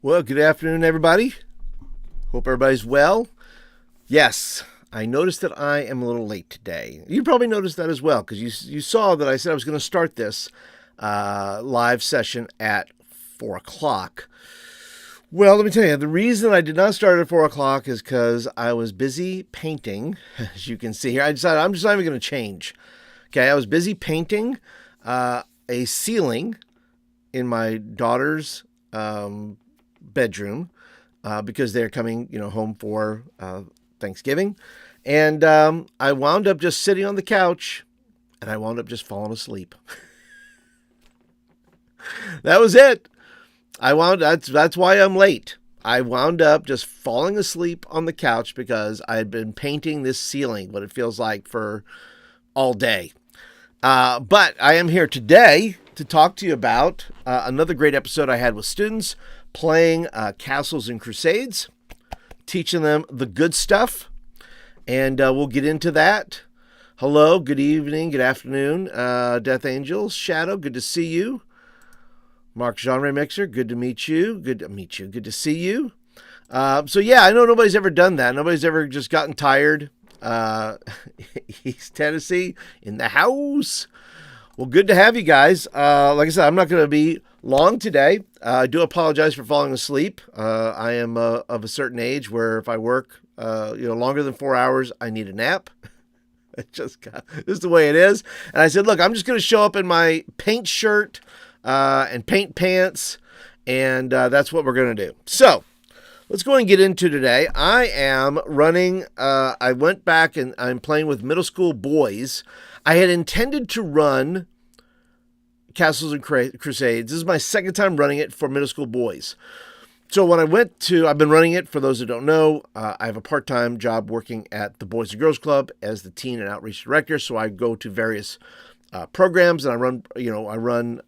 Well, good afternoon, everybody. Hope everybody's well. Yes, I noticed that I am a little late today. You probably noticed that as well because you saw that I said I was going to start this live session at 4 o'clock. Well, let me tell you, the reason I did not start at 4 o'clock is because I was busy painting. As you can see here, I decided I'm just not even going to change. Okay, I was busy painting a ceiling in my daughter's bedroom because they're coming, home for Thanksgiving. And I wound up just sitting on the couch and I wound up just falling asleep. That was it. That's why I'm late. I wound up just falling asleep on the couch because I had been painting this ceiling, what it feels like, for all day. But I am here today to talk to you about another great episode I had with students playing Castles and Crusades, teaching them the good stuff, and we'll get into that. Hello, good evening, good afternoon, Death Angels, Shadow, good to see you. Mark Genre Mixer, good to meet you. Good to see you. So yeah, I know nobody's ever done that. Nobody's ever just gotten tired. East Tennessee in the house. Well, good to have you guys. Like I said, I'm not going to be long today. I do apologize for falling asleep. I am of a certain age where if I work, longer than 4 hours, I need a nap. This is the way it is. And I said, look, I'm just going to show up in my paint shirt and paint pants, and that's what we're going to do. So let's go and get into today. I am running, I went back and I'm playing with middle school boys. I had intended to run Castles and Crusades. This is my second time running it for middle school boys. So when I've been running it, for those who don't know, I have a part-time job working at the Boys and Girls Club as the Teen and Outreach Director. So I go to various programs and I run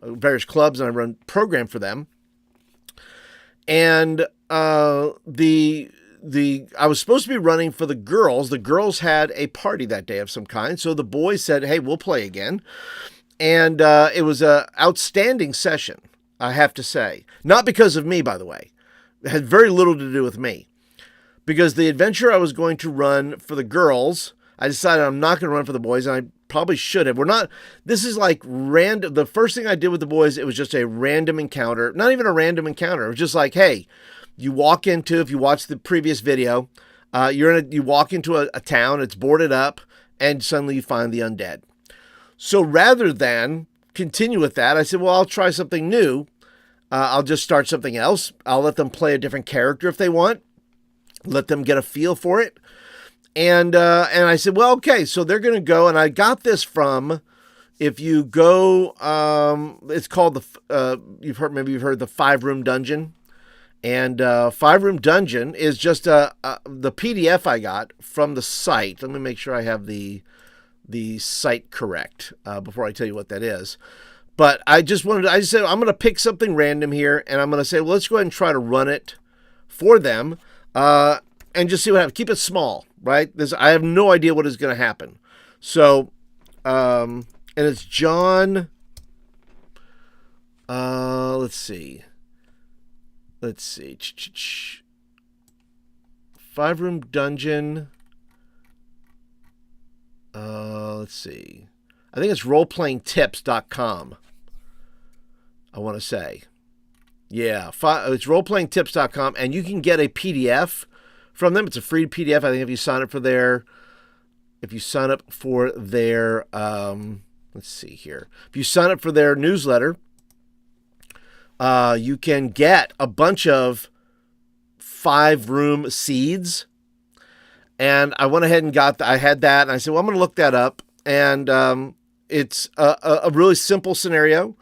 various clubs and I run program for them. And I was supposed to be running for the girls. The girls had a party that day of some kind. So the boys said, hey, we'll play again. And it was an outstanding session, I have to say. Not because of me, by the way. It had very little to do with me. Because the adventure I was going to run for the girls, I decided I'm not going to run for the boys, and I probably should have. This is like random. The first thing I did with the boys, it was just a random encounter. Not even a random encounter. It was just like, hey, you walk into, if you watch the previous video, you walk into a town, it's boarded up, and suddenly you find the undead. So rather than continue with that, I said, well, I'll try something new. I'll just start something else. I'll let them play a different character if they want. Let them get a feel for it. And I said, well, okay, so they're going to go. And I got this from, if you go, it's called you've heard the 5-Room Dungeon. And 5-Room Dungeon is just the PDF I got from the site. Let me make sure I have the site correct before I tell you what that is. But I just said, I'm going to pick something random here, and I'm going to say, well, let's go ahead and try to run it for them and just see what happens. Keep it small, right? I have no idea what is going to happen. So, and it's John, let's see. 5-Room Dungeon. Let's see. I think it's roleplayingtips.com. I want to say. Yeah, it's roleplayingtips.com, and you can get a PDF from them. It's a free PDF. I think if you sign up for their let's see here. If you sign up for their newsletter, you can get a bunch of 5-room seeds. And I went ahead and I had that, and I said, well, I'm going to look that up. And it's a really simple scenario.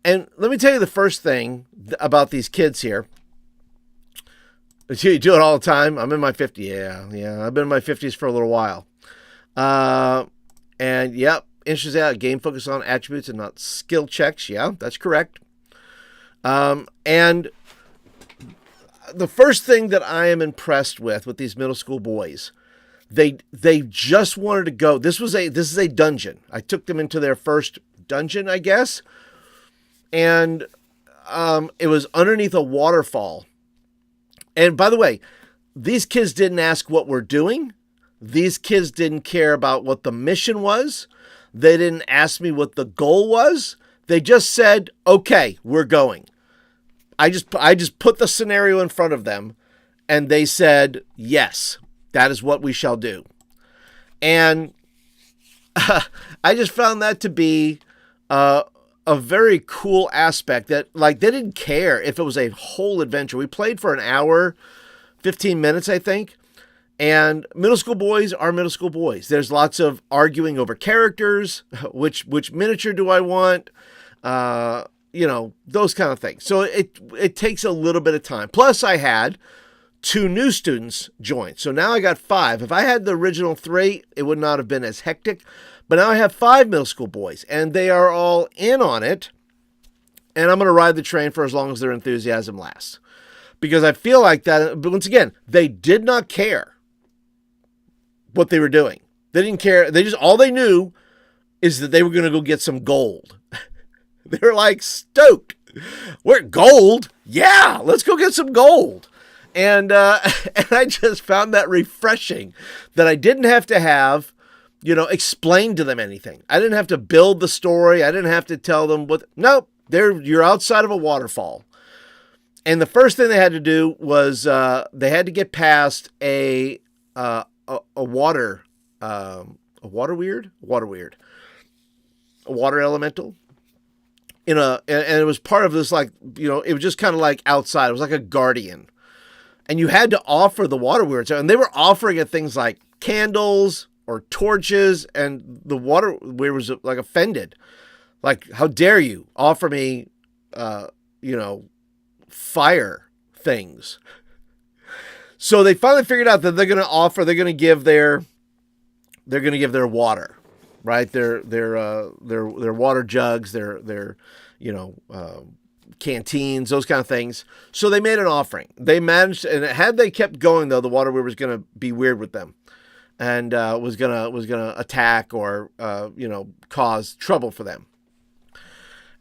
And let me tell you the first thing about these kids here. You do it all the time. I'm in my 50s. Yeah. I've been in my 50s for a little while. And yep, interested out. Game focus on attributes and not skill checks. Yeah, that's correct. And the first thing that I am impressed with these middle school boys, they just wanted to go. This is a dungeon. I took them into their first dungeon, I guess. And it was underneath a waterfall. And by the way, these kids didn't ask what we're doing. These kids didn't care about what the mission was. They didn't ask me what the goal was. They just said, okay, we're going. I just put the scenario in front of them, and they said, yes, that is what we shall do. And I just found that to be a very cool aspect, that like they didn't care if it was a whole adventure. We played for an hour, 15 minutes, I think. And middle school boys are middle school boys. There's lots of arguing over characters. Which miniature do I want? Those kind of things. So it takes a little bit of time. Plus, I had 2 new students join. So now I got 5. If I had the original 3, it would not have been as hectic. But now I have 5 middle school boys, and they are all in on it. And I'm going to ride the train for as long as their enthusiasm lasts. Because I feel like that, but once again, they did not care what they were doing. They didn't care. All they knew is that they were going to go get some gold. They were like stoked. We're gold. Yeah, let's go get some gold. And I just found that refreshing, that I didn't have to explain to them anything. I didn't have to build the story. I didn't have to tell them nope, you're outside of a waterfall. And the first thing they had to do was they had to get past a water elemental and it was part of this, it was just kind of like outside. It was like a guardian, and you had to offer the water weird. And they were offering it things like candles or torches, and the water weird was like offended. Like, how dare you offer me, fire things. So they finally figured out that they're going to give their water, right? Their water jugs, their canteens, those kind of things. So they made an offering. They managed, and had they kept going though, the water weird was going to be weird with them, and was gonna attack or cause trouble for them.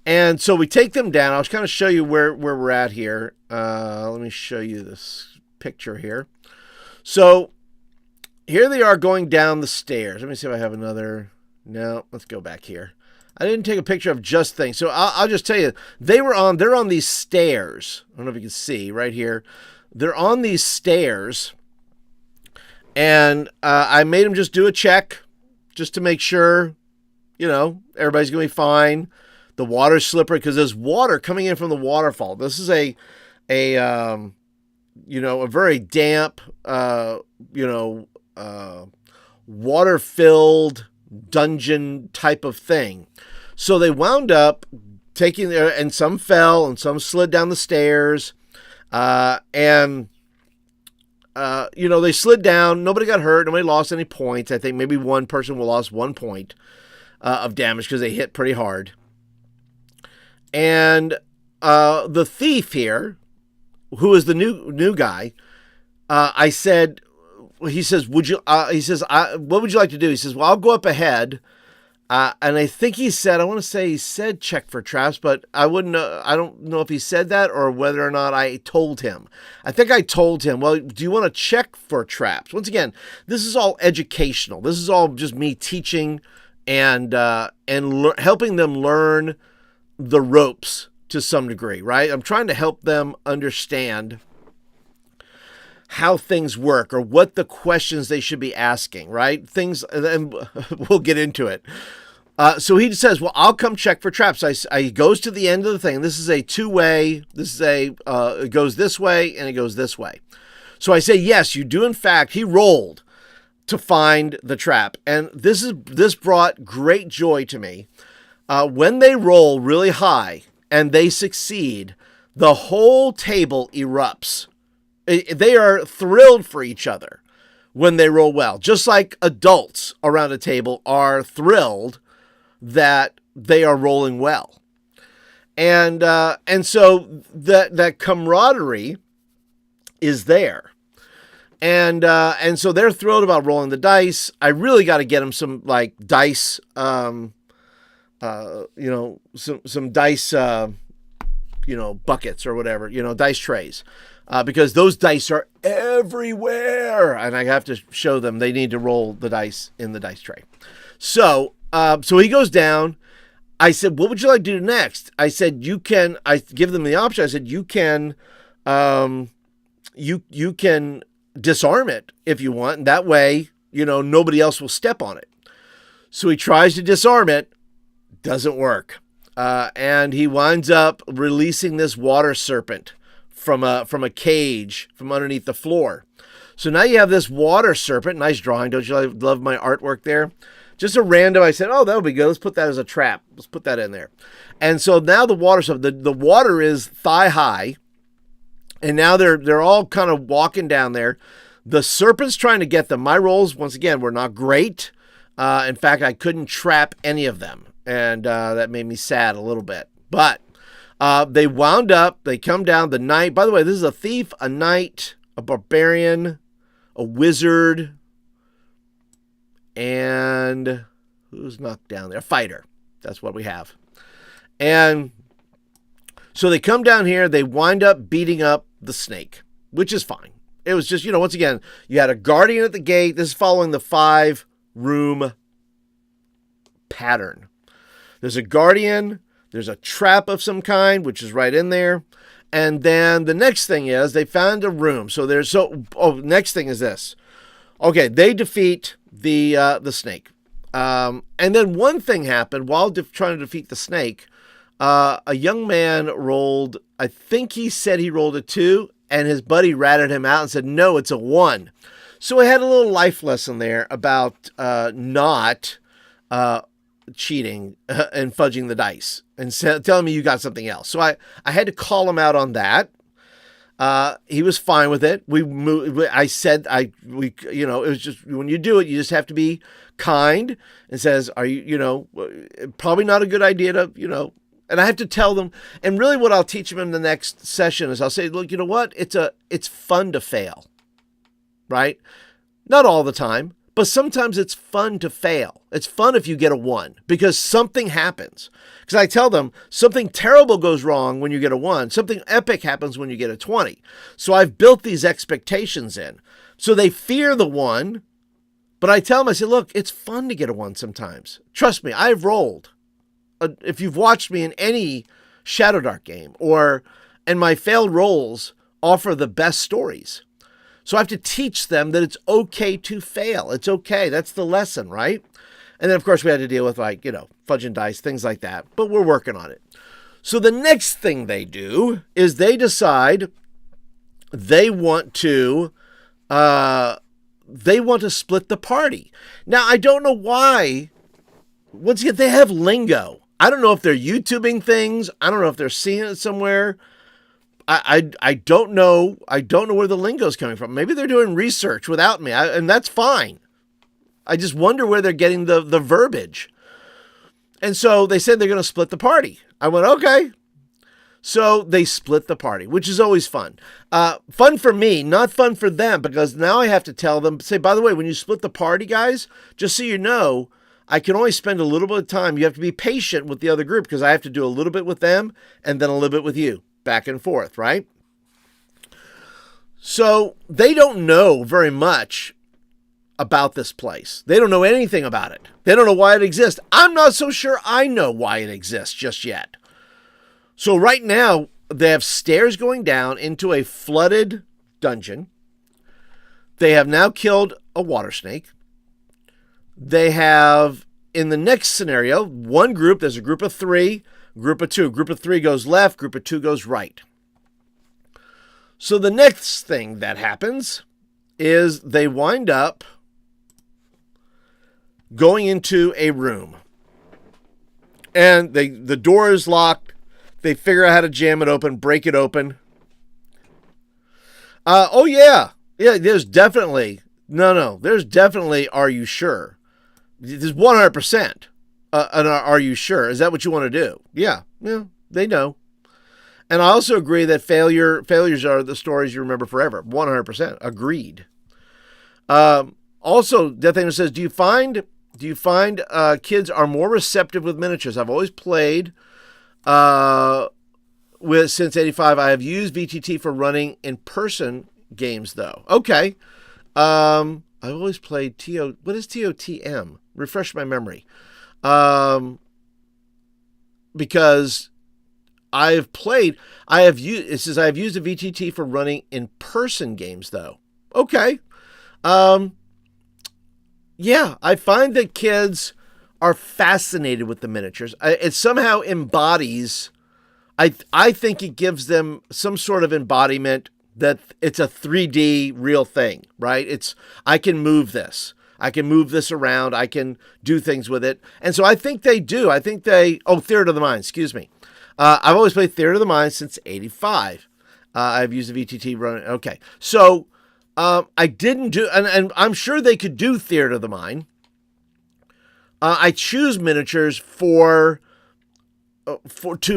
And so we take them down. I'll kind of show you where we're at here. Let me show you this picture here. So here they are going down the stairs. Let me see if I have another. No, let's go back here. I didn't take a picture of just things. So I'll just tell you, they're on these stairs. I don't know if you can see right here. They're on these stairs. And I made them just do a check just to make sure, everybody's going to be fine. The water's slippery because there's water coming in from the waterfall. This is a very damp, water-filled dungeon type of thing. So they wound up taking and some fell and some slid down the stairs. They slid down. Nobody got hurt. Nobody lost any points. I think maybe one person lost 1 point of damage because they hit pretty hard. And the thief here, who is the new guy, I said, he says, what would you like to do? He says, well, I'll go up ahead. And I think he said check for traps, but I don't know if he said that or whether or not I told him. I think I told him, well, do you want to check for traps? Once again, this is all educational. This is all just me teaching and helping them learn the ropes to some degree, right? I'm trying to help them understand how things work or what the questions they should be asking, right? Things, and we'll get into it. So he says, well, I'll come check for traps. He goes to the end of the thing. This is a two-way. It goes this way and it goes this way. So I say, yes, you do. In fact, he rolled to find the trap. And this brought great joy to me. When they roll really high and they succeed, the whole table erupts. They are thrilled for each other when they roll well, just like adults around a table are thrilled that they are rolling well. And so that camaraderie is there. And so they're thrilled about rolling the dice. I really got to get them some dice, some dice buckets or whatever, dice trays, because those dice are everywhere, and I have to show them they need to roll the dice in the dice tray. So he goes down. I said, what would you like to do next? I said, I give them the option. I said, you can disarm it if you want. And that way, nobody else will step on it. So he tries to disarm it. Doesn't work. And he winds up releasing this water serpent from a cage from underneath the floor. So now you have this water serpent. Nice drawing. Don't you love my artwork there? Just a random, I said, oh, that'll be good. Let's put that as a trap. Let's put that in there. And so now the water is thigh high. And now they're all kind of walking down there. The serpent's trying to get them. My rolls, once again, were not great. In fact, I couldn't trap any of them. And that made me sad a little bit. But they wound up. They come down the knight. By the way, this is a thief, a knight, a barbarian, a wizard, and who's knocked down there? A fighter. That's what we have. And so they come down here. They wind up beating up the snake, which is fine. It was just, once again, you had a guardian at the gate. This is following the 5-room pattern. There's a guardian. There's a trap of some kind, which is right in there. And then the next thing is they found a room. Next thing is this. Okay, they defeat the snake. And then one thing happened while trying to defeat the snake. A young man rolled, I think he said he rolled a 2, and his buddy ratted him out and said, no, it's a 1. So I had a little life lesson there about not cheating and fudging the dice and telling me you got something else. So I had to call him out on that. He was fine with it. We moved. I said, it was just, when you do it, you just have to be kind and says, are you, probably not a good idea to, and I have to tell them. And really what I'll teach them in the next session is I'll say, look, you know what? It's fun to fail, right? Not all the time, but sometimes it's fun to fail. It's fun if you get a 1 because something happens. Because I tell them something terrible goes wrong when you get a 1. Something epic happens when you get a 20. So I've built these expectations in. So they fear the 1, but I tell them, I say, look, it's fun to get a 1 sometimes. Trust me, I've rolled. If you've watched me in any Shadow Dark game and my failed rolls offer the best stories. So I have to teach them that it's okay to fail. It's okay. That's the lesson, right? And then, of course, we had to deal with fudging dice, things like that. But we're working on it. So the next thing they do is they decide they want to split the party. Now, I don't know why. Once again, they have lingo. I don't know if they're YouTubing things. I don't know if they're seeing it somewhere. I don't know. I don't know where the lingo is coming from. Maybe they're doing research without me, and that's fine. I just wonder where they're getting the verbiage. And so they said they're going to split the party. I went, okay. So they split the party, which is always fun. Fun for me, not fun for them, because now I have to tell them, say, by the way, when you split the party, guys, just so you know, I can only spend a little bit of time. You have to be patient with the other group because I have to do a little bit with them and then a little bit with you. Back and forth, right? So they don't know very much about this place. They don't know anything about it. They don't know why it exists. I'm not so sure I know why it exists just yet. So right now, they have stairs going down into a flooded dungeon. They have now killed a water snake. They have, in the next scenario, one group, there's a group of 3, group of 2. Group of 3 goes left, group of 2 goes right. So the next thing that happens is they wind up going into a room. And the door is locked. They figure out how to jam it open, break it open. Oh, yeah. Yeah, there's definitely, there's definitely, are you sure? There's 100%. Are you sure? Is that what you want to do? Yeah, they know. And I also agree that failures are the stories you remember forever. 100%. Agreed. Also, Death Angel says, do you find kids are more receptive with miniatures? I've always played since 85. I have used VTT for running in-person games, though. Okay. I've always played TO. What is TOTM? Refresh my memory. Because I have used, it says I have used a VTT for running in-person games, though. Okay. Yeah, I find that kids are fascinated with the miniatures. It somehow embodies, I think it gives them some sort of embodiment that it's a 3D real thing, right? I can move this. I can move this around. I can do things with it. And so I think they do. Theater of the Mind, excuse me. I've always played Theater of the Mind since 85. I've used the VTT running. Okay. So I didn't do, and I'm sure they could do Theater of the Mind. I choose miniatures to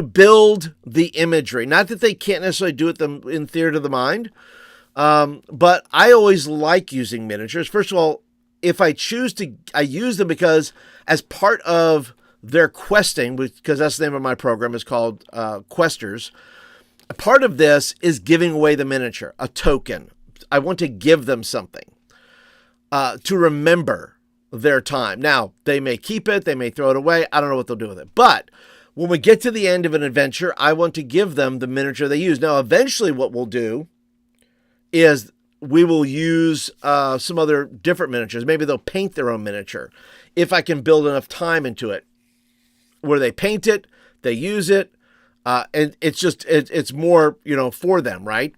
build the imagery. Not that they can't necessarily do it in Theater of the Mind, but I always like using miniatures. First of all, if I choose to, I use them because as part of their questing, because that's the name of my program, is called Questers. A part of this is giving away the miniature, a token. I want to give them something to remember their time. Now, they may keep it, they may throw it away. I don't know what they'll do with it. But when we get to the end of an adventure, I want to give them the miniature they use. Now, eventually what we'll do is we will use some other different miniatures. Maybe they'll paint their own miniature if I can build enough time into it where they paint it, they use it, and it's more, for them, right?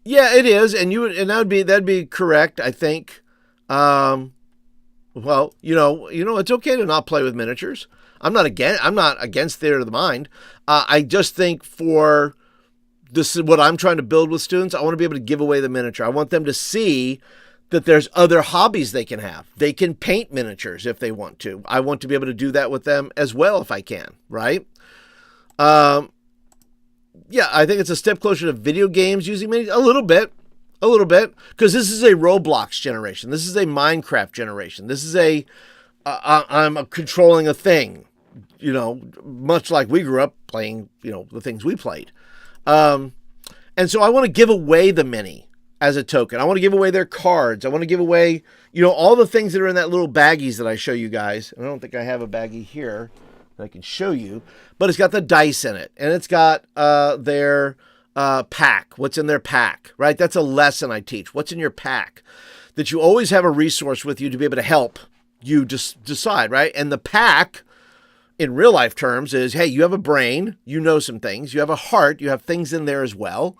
Yeah, it is, and that'd be correct, I think. Well, it's okay to not play with miniatures. I'm not against Theater of the Mind. I just think for this is what I'm trying to build with students. I want to be able to give away the miniature. I want them to see that there's other hobbies they can have. They can paint miniatures if they want to. I want to be able to do that with them as well if I can, right? Yeah, I think it's a step closer to video games using miniatures. A little bit, because this is a Roblox generation. This is a Minecraft generation. This is I'm controlling a thing, much like we grew up playing, the things we played. And so I want to give away the mini as a token. I want to give away their cards. I want to give away, all the things that are in that little baggies that I show you guys. I don't think I have a baggie here that I can show you, but it's got the dice in it, and it's got their pack. What's in their pack, right? That's a lesson I teach. What's in your pack? That you always have a resource with you to be able to help you just decide, right? And the pack, in real life terms, is, hey, you have a brain, you know some things, you have a heart, you have things in there as well.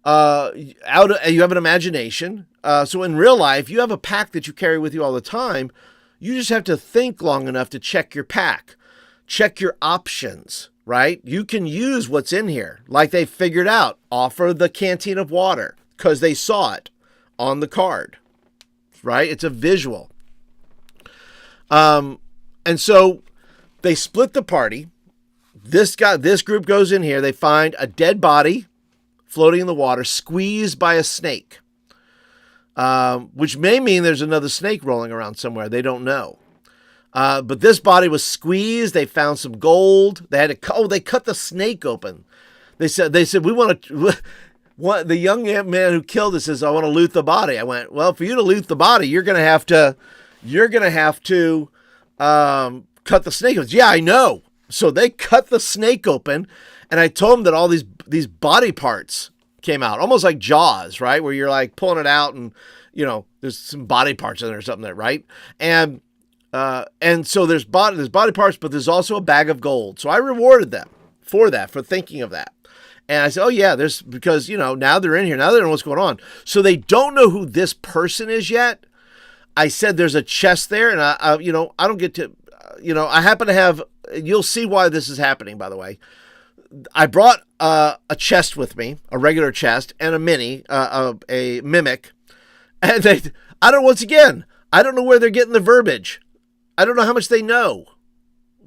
You have an imagination. So in real life, you have a pack that you carry with you all the time. You just have to think long enough to check your pack. Check your options, right? You can use what's in here. Like they figured out, offer the canteen of water because they saw it on the card, right? It's a visual. And so they split the party. This group goes in here. They find a dead body floating in the water, squeezed by a snake, which may mean there's another snake rolling around somewhere. They don't know. But this body was squeezed. They found some gold. They had they cut the snake open. They said, we want to, the young man who killed us says, I want to loot the body. I went, well, for you to loot the body, you're going to have to cut the snake open. Yeah, I know. So they cut the snake open, and I told them that all these body parts came out, almost like Jaws, right? Where you're like pulling it out and, there's some body parts in there or something, right? And so there's body parts, but there's also a bag of gold. So I rewarded them for thinking of that. And I said, oh yeah, because now they're in here. Now they know what's going on. So they don't know who this person is yet. I said, there's a chest there, and I don't get to, I happen to have, you'll see why this is happening, by the way. I brought a chest with me, a regular chest, and a mini, a mimic. And I don't know where they're getting the verbiage. I don't know how much they know.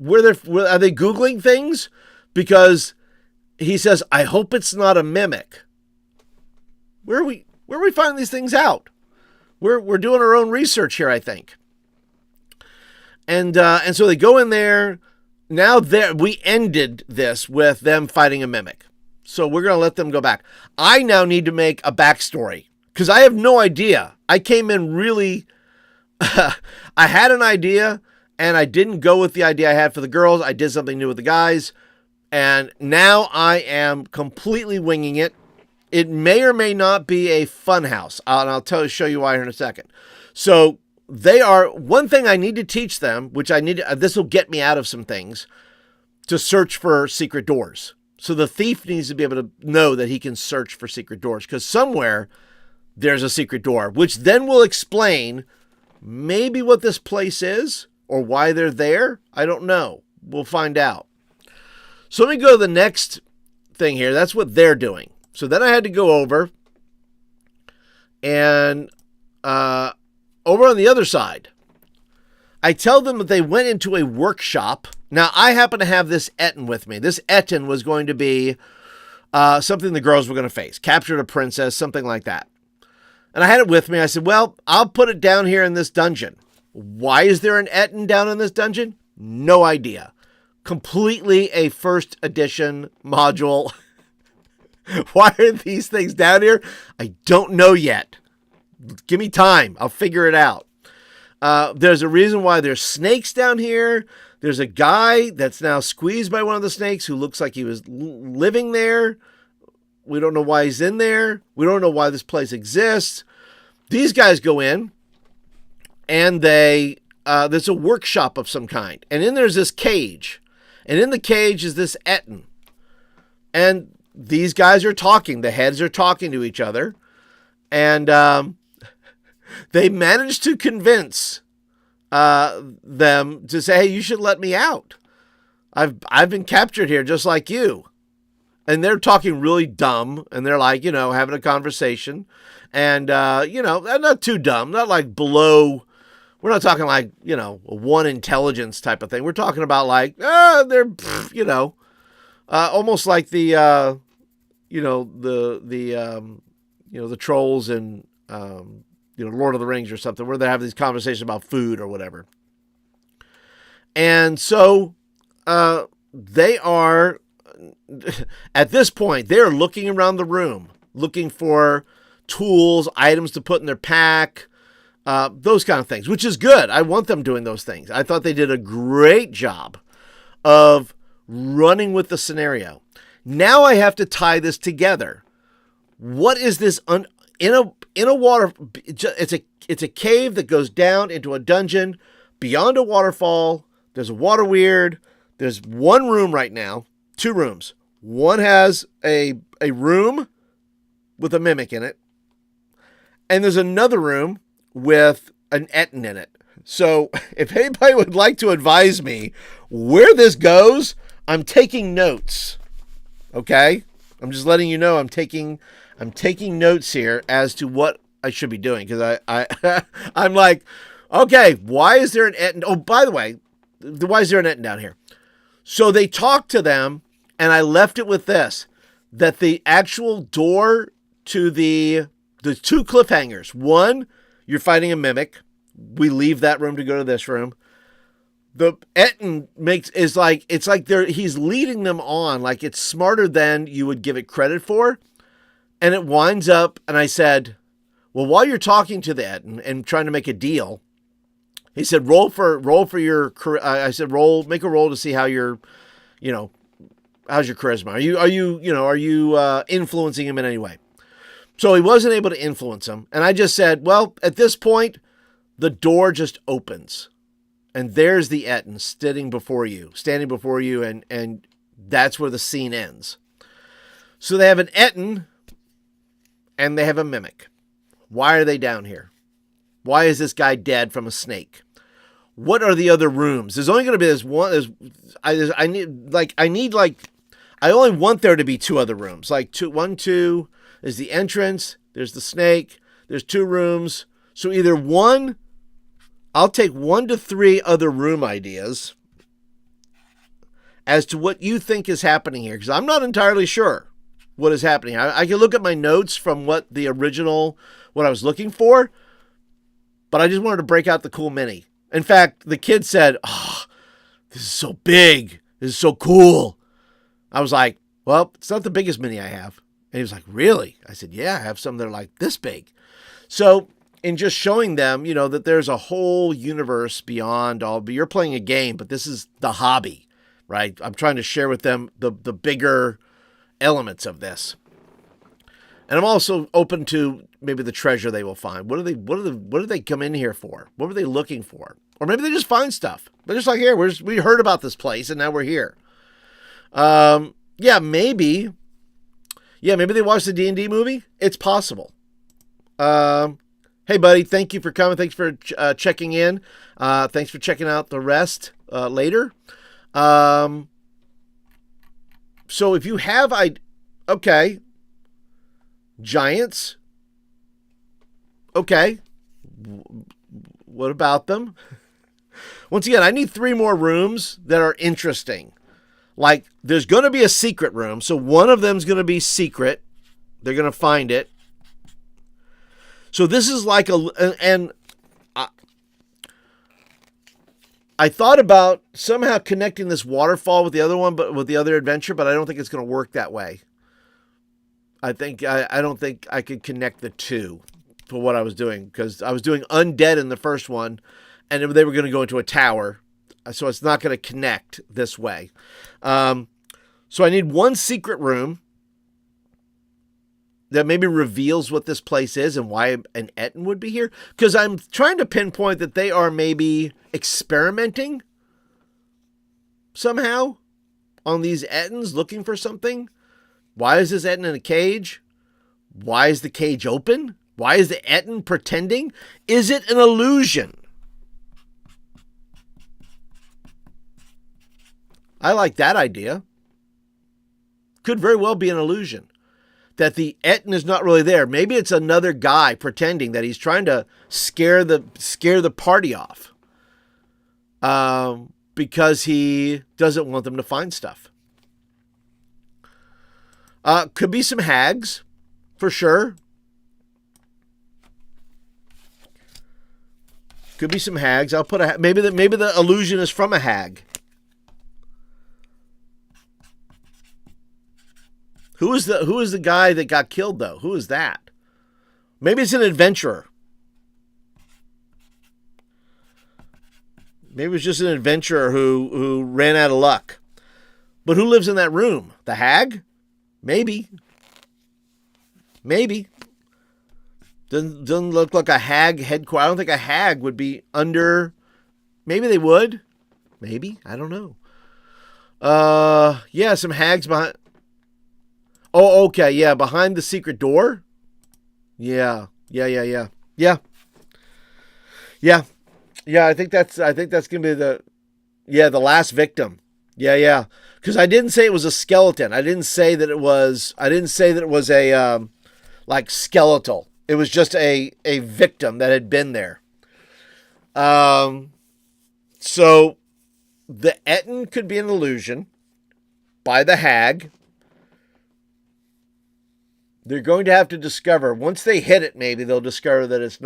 Are they Googling things? Because he says, I hope it's not a mimic. Where are we finding these things out? We're doing our own research here, I think. And so they go in there. now we ended this with them fighting a mimic. So we're going to let them go back. I now need to make a backstory because I have no idea. I came in really, I had an idea and I didn't go with the idea I had for the girls. I did something new with the guys. And now I am completely winging it. It may or may not be a fun house. And I'll show you why here in a second. So they are, one thing I need to teach them, which this will get me out of some things, to search for secret doors. So the thief needs to be able to know that he can search for secret doors because somewhere there's a secret door, which then will explain maybe what this place is or why they're there. I don't know. We'll find out. So let me go to the next thing here. That's what they're doing. So then I had to go over and over on the other side, I tell them that they went into a workshop. Now, I happen to have this Etten with me. This Etten was going to be something the girls were going to face. Captured a princess, something like that. And I had it with me. I said, well, I'll put it down here in this dungeon. Why is there an Etten down in this dungeon? No idea. Completely a first edition module. Why are these things down here? I don't know yet. Give me time. I'll figure it out. There's a reason why there's snakes down here. There's a guy that's now squeezed by one of the snakes who looks like he was living there. We don't know why he's in there. We don't know why this place exists. These guys go in and there's a workshop of some kind. And then there's this cage. And in the cage is this Etten. And these guys are talking. The heads are talking to each other. And they managed to convince them to say, hey, you should let me out. I've been captured here just like you. And they're talking really dumb. And they're like, having a conversation. And, not too dumb. Not like below. We're not talking like, a one intelligence type of thing. We're talking about like, they're, almost like the trolls and, Lord of the Rings or something, where they have these conversations about food or whatever. And so they are, at this point, they're looking around the room, looking for tools, items to put in their pack, those kind of things, which is good. I want them doing those things. I thought they did a great job of running with the scenario. Now I have to tie this together. What is this in a water? It's a cave that goes down into a dungeon beyond a waterfall. There's a water weird. There's one room right now, two rooms. One has a room with a mimic in it, and there's another room with an Etten in it. So if anybody would like to advise me where this goes, I'm taking notes. Okay, I'm just letting you know I'm taking notes here as to what I should be doing because I'm like, okay, why is there an Etten? Oh, by the way, why is there an Etten down here? So they talked to them, and I left it with this: that the actual door to the two cliffhangers. One, you're fighting a mimic. We leave that room to go to this room. The Etten it's like he's leading them on, like it's smarter than you would give it credit for. And it winds up, and I said, well, while you're talking to the Etten and trying to make a deal, he said, roll for your, I said, make a roll to see how you're, how's your charisma? Are you influencing him in any way? So he wasn't able to influence him. And I just said, well, at this point, the door just opens. And there's the Etten standing before you, and that's where the scene ends. So they have an Etten, and they have a mimic. Why are they down here? Why is this guy dead from a snake? What are the other rooms? There's only going to be this one. I only want there to be two other rooms. Like two is the entrance. There's the snake. There's two rooms. So either one, I'll take 1 to 3 other room ideas as to what you think is happening here, because I'm not entirely sure what is happening. I can look at my notes from what I was looking for, but I just wanted to break out the cool mini. In fact, the kid said, this is so big. This is so cool. I was like, well, it's not the biggest mini I have. And he was like, really? I said, yeah, I have some that are like this big. So in just showing them, that there's a whole universe beyond all, but you're playing a game, but this is the hobby, right? I'm trying to share with them the bigger elements of this. And I'm also open to maybe the treasure they will find. What do they come in here for? What were they looking for? Or maybe they just find stuff. They're just like, here, we heard about this place and now we're here. Maybe they watched the D&D movie. It's possible. Hey, buddy, thank you for coming. Thanks for checking in. Thanks for checking out the rest later. So if you have, okay, giants. Okay, what about them? Once again, I need 3 more rooms that are interesting. Like, there's going to be a secret room, so one of them's going to be secret. They're going to find it. So this is like I thought about somehow connecting this waterfall with the other one, but with the other adventure, but I don't think it's going to work that way. I don't think I could connect the two for what I was doing, because I was doing undead in the first one, and they were going to go into a tower, so it's not going to connect this way. So I need one secret room that maybe reveals what this place is and why an Ettin would be here. Because I'm trying to pinpoint that they are maybe experimenting somehow on these Ettins, looking for something. Why is this Ettin in a cage? Why is the cage open? Why is the Ettin pretending? Is it an illusion? I like that idea. Could very well be an illusion. That the Ettin is not really there. Maybe it's another guy pretending that he's trying to scare the party off. Because he doesn't want them to find stuff. Could be some hags, for sure. Could be some hags. I'll put maybe the illusion is from a hag. Who is the guy that got killed, though? Who is that? Maybe it's an adventurer. Maybe it's just an adventurer who ran out of luck. But who lives in that room? The hag? Maybe. Doesn't look like a hag headquarters. I don't think a hag would be under. Maybe they would. Maybe. I don't know. Yeah, some hags behind. Oh, okay. Yeah, behind the secret door. Yeah. Yeah. I think that's gonna be the last victim. Yeah. Because I didn't say it was a skeleton. I didn't say that it was a like skeletal. It was just a victim that had been there. So the Ettin could be an illusion by the hag. They're going to have to discover, once they hit it, maybe they'll discover that it's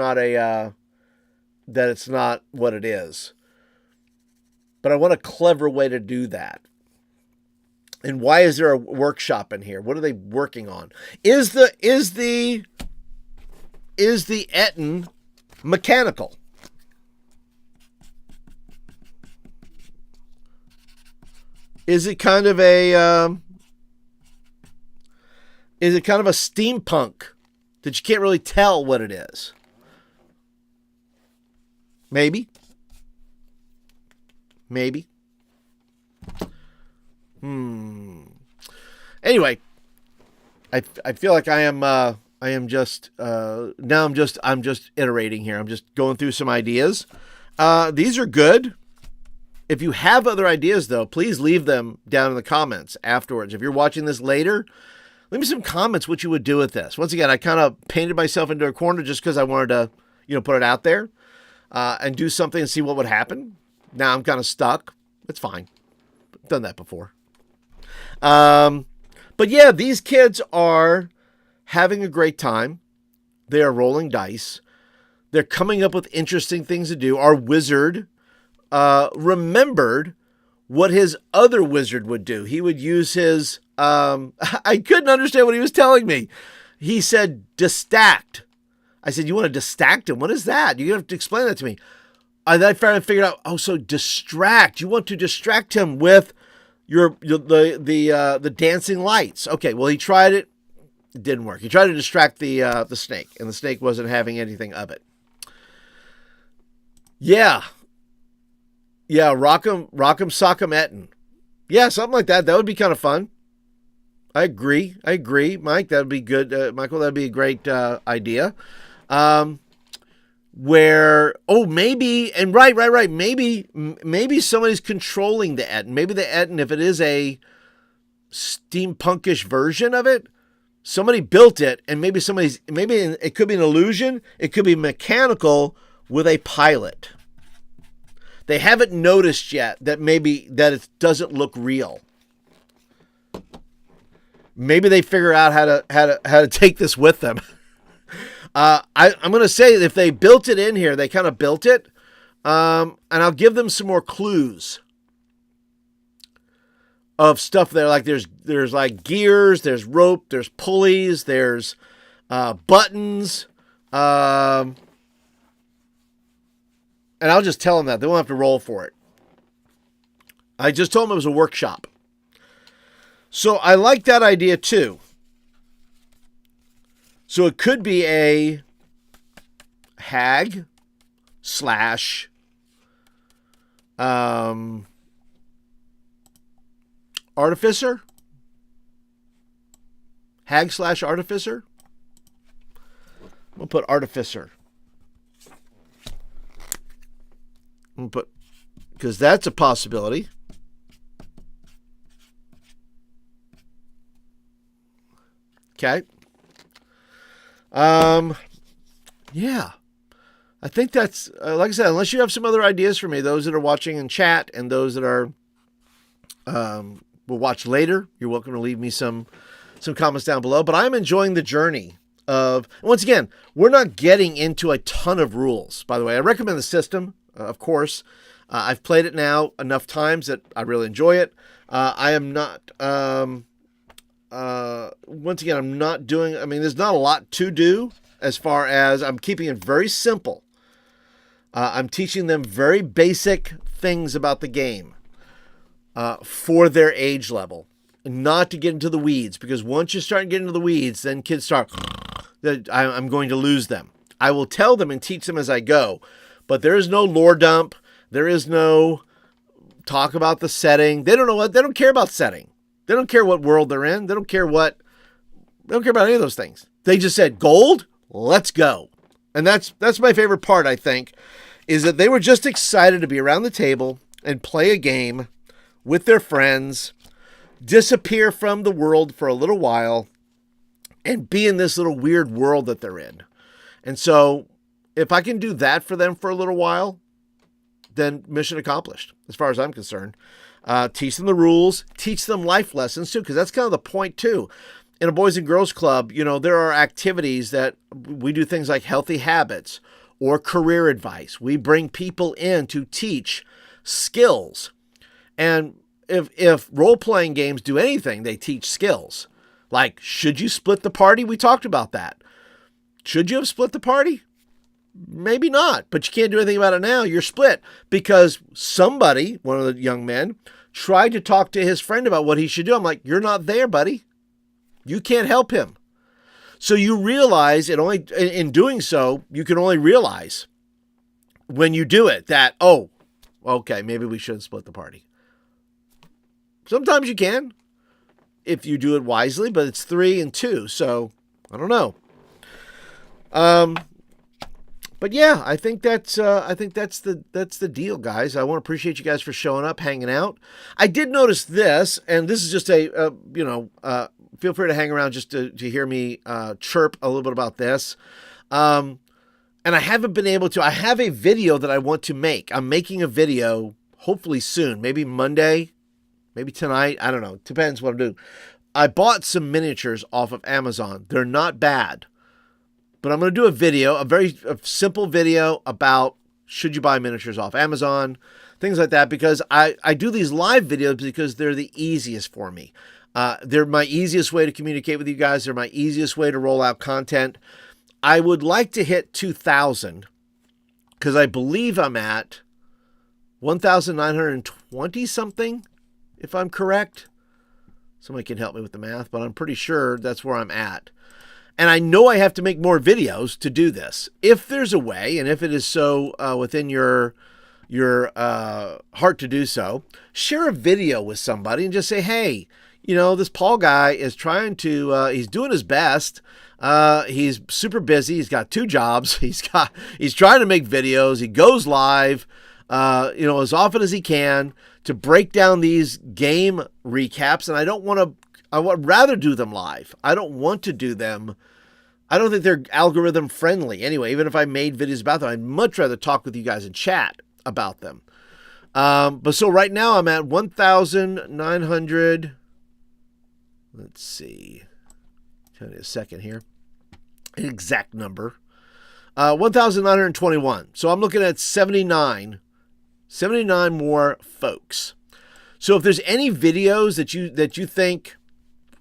not what it is. But I want a clever way to do that. And why is there a workshop in here? What are they working on? Is the Ettin mechanical? Is it kind of a steampunk that you can't really tell what it is? Maybe. Anyway, I feel like I'm just iterating here. I'm just going through some ideas. These are good. If you have other ideas, though, please leave them down in the comments afterwards. If you're watching this later, leave me some comments what you would do with this. Once again, I kind of painted myself into a corner just because I wanted to, put it out there and do something and see what would happen. Now I'm kind of stuck. It's fine. I've done that before. But yeah, these kids are having a great time. They are rolling dice. They're coming up with interesting things to do. Our wizard remembered what his other wizard would do. He would use his, I couldn't understand what he was telling me. He said, distact. I said, you want to distract him? What is that? You have to explain that to me. And then I finally figured out, oh, so distract. You want to distract him with the dancing lights. Okay, well, he tried it. It didn't work. He tried to distract the snake, and the snake wasn't having anything of it. Yeah, Rock'em Sock'em Etten. Yeah, something like that. That would be kind of fun. I agree, Mike. That would be good, Michael. That would be a great idea. Where maybe maybe somebody's controlling the Etten. Maybe the Etten, if it is a steampunkish version of it, somebody built it, and maybe it could be an illusion. It could be mechanical with a pilot. They haven't noticed yet that it doesn't look real. Maybe they figure out how to take this with them. I'm going to say that if they built it in here, they kind of built it, and I'll give them some more clues of stuff there. Like there's like gears, there's rope, there's pulleys, there's buttons, and I'll just tell them that they won't have to roll for it. I just told them it was a workshop. So I like that idea too. So it could be a hag slash artificer. Hag slash artificer. We'll put artificer. We'll put, because that's a possibility. Okay. Yeah, I think that's, like I said, unless you have some other ideas for me, those that are watching in chat and those that are, will watch later, you're welcome to leave me some comments down below, but I'm enjoying the journey of, once again, we're not getting into a ton of rules. By the way, I recommend the system, of course. I've played it now enough times that I really enjoy it. I am not, once again, I'm not doing, there's not a lot to do as far as I'm keeping it very simple. I'm teaching them very basic things about the game for their age level, not to get into the weeds, because once you start getting into the weeds, then kids start, I'm going to lose them. I will tell them and teach them as I go, but there is no lore dump. There is no talk about the setting. They don't care about setting. They don't care what world they're in. They don't care about any of those things. They just said, gold, let's go. And that's my favorite part, I think, is that they were just excited to be around the table and play a game with their friends, disappear from the world for a little while, and be in this little weird world that they're in. And so if I can do that for them for a little while, then mission accomplished, as far as I'm concerned. Teach them the rules, teach them life lessons too, because that's kind of the point too. In a Boys and Girls Club, there are activities that we do, things like healthy habits or career advice. We bring people in to teach skills. And if role-playing games do anything, they teach skills. Like, should you split the party? We talked about that. Should you have split the party? Maybe not, but you can't do anything about it now. You're split because somebody, one of the young men, tried to talk to his friend about what he should do. I'm like, you're not there, buddy. You can't help him. So you realize in doing so, you can only realize when you do it that, oh, okay, maybe we shouldn't split the party. Sometimes you can if you do it wisely, but it's 3 and 2. So I don't know. But yeah, I think that's the deal, guys. I want to appreciate you guys for showing up, hanging out. I did notice this, and this is just feel free to hang around just to hear me chirp a little bit about this. And I haven't been able to. I have a video that I want to make. I'm making a video hopefully soon, maybe Monday, maybe tonight. I don't know. Depends what I'm doing. I bought some miniatures off of Amazon. They're not bad. But I'm going to do a video, a very simple video about should you buy miniatures off Amazon. things like that, because I do these live videos because they're the easiest for me. They're my easiest way to communicate with you guys. They're my easiest way to roll out content. I would like to hit 2,000 because I believe I'm at 1,920 something, if I'm correct. Somebody can help me with the math, but I'm pretty sure that's where I'm at. And I know I have to make more videos to do this. If there's a way, and if it is so within your heart to do so, share a video with somebody and just say, hey, you know, this Paul guy is trying to, he's doing his best. He's super busy. He's got 2 jobs. He's trying to make videos. He goes live, you know, as often as he can to break down these game recaps. And I would rather do them live. I don't want to do them. I don't think they're algorithm friendly. Anyway, even if I made videos about them, I'd much rather talk with you guys in chat about them. But so right now I'm at 1,900. Let's see. Tell you a second here. An exact number. 1,921. So I'm looking at 79 more folks. So if there's any videos that you think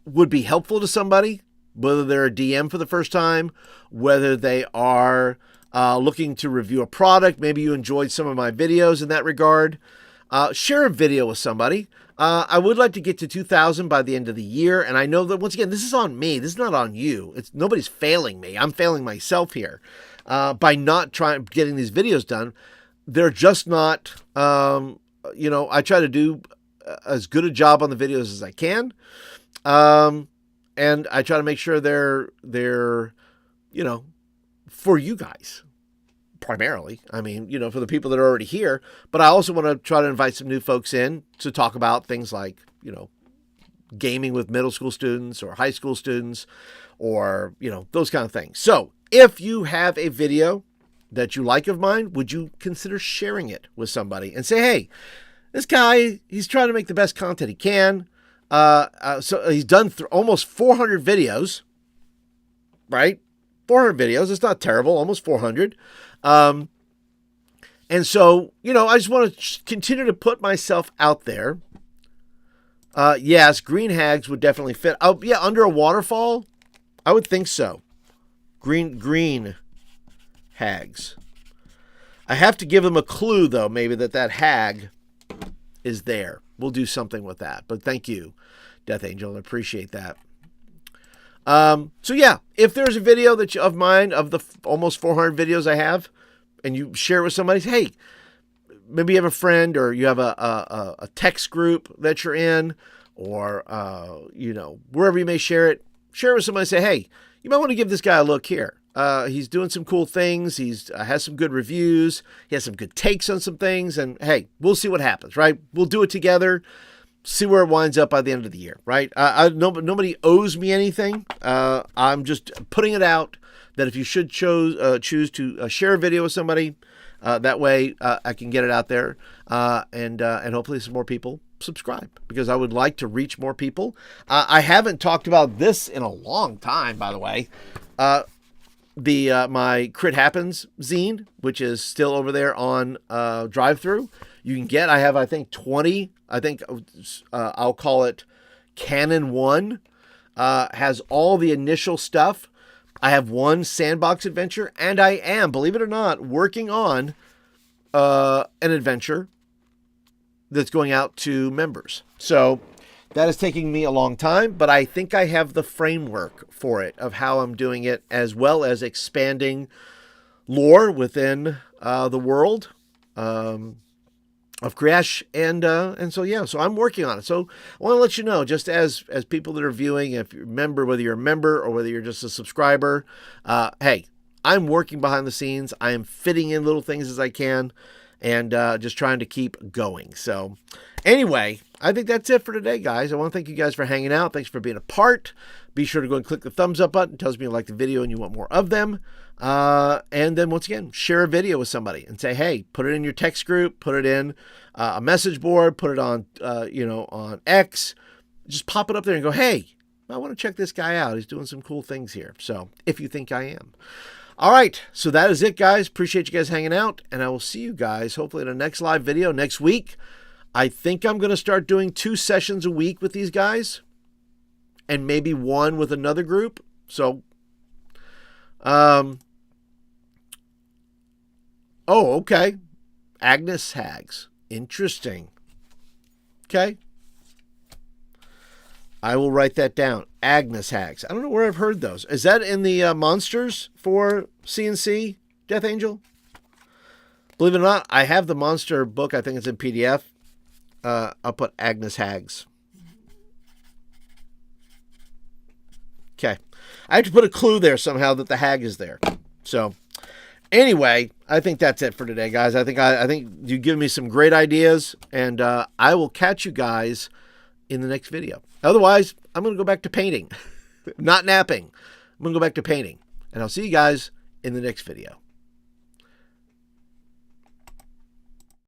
would be helpful to somebody, whether they're a DM for the first time, whether they are looking to review a product, maybe you enjoyed some of my videos in that regard, share a video with somebody. I would like to get to 2,000 by the end of the year. And I know that, once again, this is on me. This is not on you. Nobody's failing me. I'm failing myself here by not getting these videos done. They're just not, you know, I try to do as good a job on the videos as I can. And I try to make sure they're, you know, for you guys primarily. I mean, you know, for the people that are already here, but I also want to try to invite some new folks in to talk about things like, you know, gaming with middle school students or high school students or, you know, those kind of things. So if you have a video that you like of mine, would you consider sharing it with somebody and say, hey, this guy, he's trying to make the best content he can. So he's done almost 400 videos, right? 400 videos. It's not terrible. Almost 400. And so, you know, I just want to continue to put myself out there. Yes, green hags would definitely fit. Oh, yeah, under a waterfall, I would think so. Green hags. I have to give them a clue, though, maybe that hag is there. We'll do something with that. But thank you, Death Angel. I appreciate that. So yeah, if there's a video of mine, of the almost 400 videos I have, and you share it with somebody, hey, maybe you have a friend or you have a text group that you're in, or, you know, wherever you may share it with somebody, say, hey, you might want to give this guy a look here. He's doing some cool things. He's has some good reviews. He has some good takes on some things. And hey, we'll see what happens, right? We'll do it together. See where it winds up by the end of the year, right? Nobody owes me anything. I'm just putting it out that if you should choose to share a video with somebody, that way I can get it out there, and hopefully some more people subscribe, because I would like to reach more people. I haven't talked about this in a long time, by the way. My Crit Happens zine, which is still over there on drive-thru. You can get, I have, I think, 20, I'll call it Canon 1, has all the initial stuff. I have one sandbox adventure, and I am, believe it or not, working on an adventure that's going out to members. So that is taking me a long time, but I think I have the framework for it of how I'm doing it, as well as expanding lore within the world of Kriash, and so yeah, so I'm working on it. So I want to let you know, just as people that are viewing, if you're a member, whether you're a member or whether you're just a subscriber, hey, I'm working behind the scenes. I am fitting in little things as I can, and just trying to keep going. So anyway, I think that's it for today, guys. I want to thank you guys for hanging out. Thanks for being a part. Be sure to go and click the thumbs up button. It tells me you like the video and you want more of them. And then once again, share a video with somebody and say, hey, put it in your text group, put it in a message board, put it on, on X. Just pop it up there and go, hey, I want to check this guy out. He's doing some cool things here. So if you think I am. All right, so that is it, guys. Appreciate you guys hanging out, and I will see you guys hopefully in the next live video next week. I think I'm going to start doing 2 sessions a week with these guys, and maybe 1 with another group. So, oh, okay. Agnes Hags. Interesting. Okay. I will write that down. Agnes Hags. I don't know where I've heard those. Is that in the monsters for CNC, Death Angel? Believe it or not, I have the monster book. I think it's in PDF. I'll put Agnes Hags. Okay. I have to put a clue there somehow that the hag is there. So, anyway, I think that's it for today, guys. I think you give me some great ideas, and I will catch you guys in the next video. Otherwise, I'm going to go back to painting. Not napping. I'm going to go back to painting. And I'll see you guys in the next video.